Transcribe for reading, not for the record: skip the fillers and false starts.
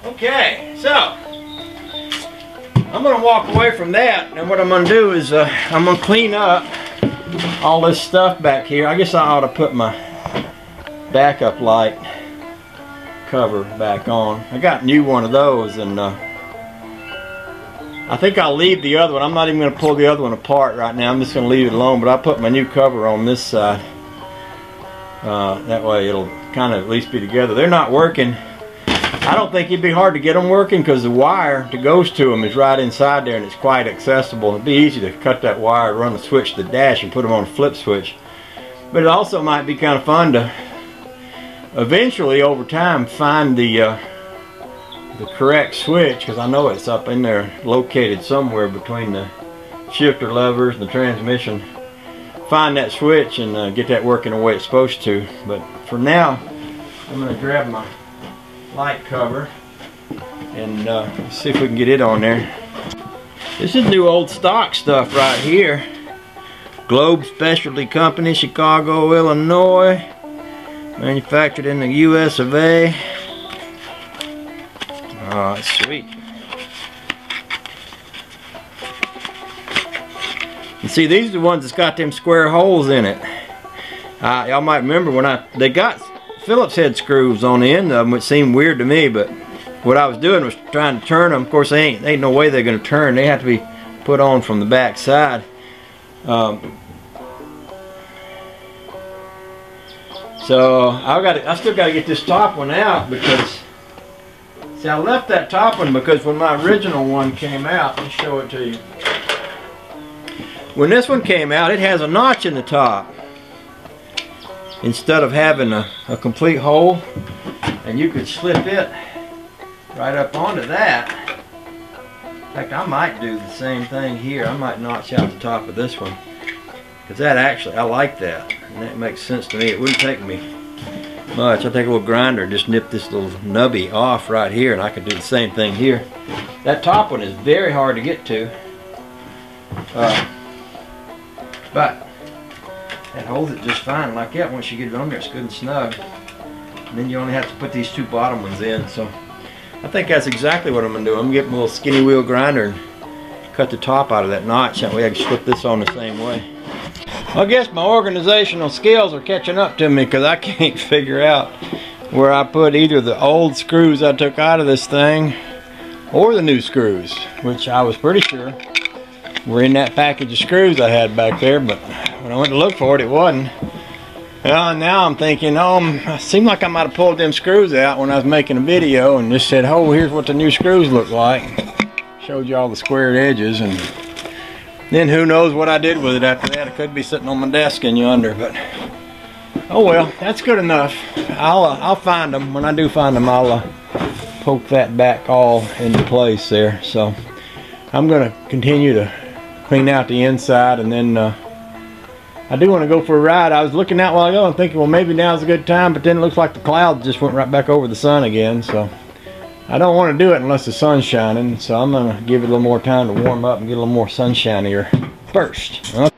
Okay, so I'm gonna walk away from that, and what I'm gonna do is I'm gonna clean up all this stuff back here. I guess I ought to put my backup light cover back on. I got a new one of those, and I think I'll leave the other one. I'm not even going to pull the other one apart right now. I'm just going to leave it alone, but I'll put my new cover on this side. That way it'll kind of at least be together. They're not working. I don't think it'd be hard to get them working because the wire that goes to them is right inside there and it's quite accessible. It'd be easy to cut that wire, run the switch to the dash and put them on a flip switch. But it also might be kind of fun to eventually over time find the correct switch, because I know it's up in there located somewhere between the shifter levers and the transmission. Find that switch and get that working the way it's supposed to. But for now, I'm going to grab my light cover and see if we can get it on there. This is new old stock stuff right here. Globe Specialty Company, Chicago, Illinois. Manufactured in the US of A. Oh, that's sweet. You see, these are the ones that's got them square holes in it. Y'all might remember when they got Phillips head screws on the end of them, which seemed weird to me, but what I was doing was trying to turn them. Of course, ain't no way they're going to turn. They have to be put on from the back side. So I still got to get this top one out, because see, I left that top one because when my original one came out, let me show it to you. When this one came out, it has a notch in the top instead of having a complete hole, and you could slip it right up onto that. In fact, I might do the same thing here. I might notch out the top of this one, because that actually, I like that. And that makes sense to me. It wouldn't take me much. I'll take a little grinder and just nip this little nubby off right here, and I could do the same thing here. That top one is very hard to get to. But that holds it just fine like that. Once you get it on there, it's good and snug. And then you only have to put these two bottom ones in. So I think that's exactly what I'm going to do. I'm going to get my little skinny wheel grinder and cut the top out of that notch. That way I can slip this on the same way. I guess my organizational skills are catching up to me, because I can't figure out where I put either the old screws I took out of this thing or the new screws, which I was pretty sure were in that package of screws I had back there, but when I went to look for it, it wasn't. Well, and now I'm thinking, it seemed like I might have pulled them screws out when I was making a video and just said, oh, here's what the new screws look like. Showed you all the squared edges, and then who knows what I did with it after that. It could be sitting on my desk in yonder, but oh well, that's good enough. I'll find them. When I do find them, I'll poke that back all into place there. So I'm going to continue to clean out the inside, and then I do want to go for a ride. I was looking out a while ago and thinking, well, maybe now's a good time, but then it looks like the clouds just went right back over the sun again. So I don't want to do it unless the sun's shining, so I'm going to give it a little more time to warm up and get a little more sunshinier first. Okay.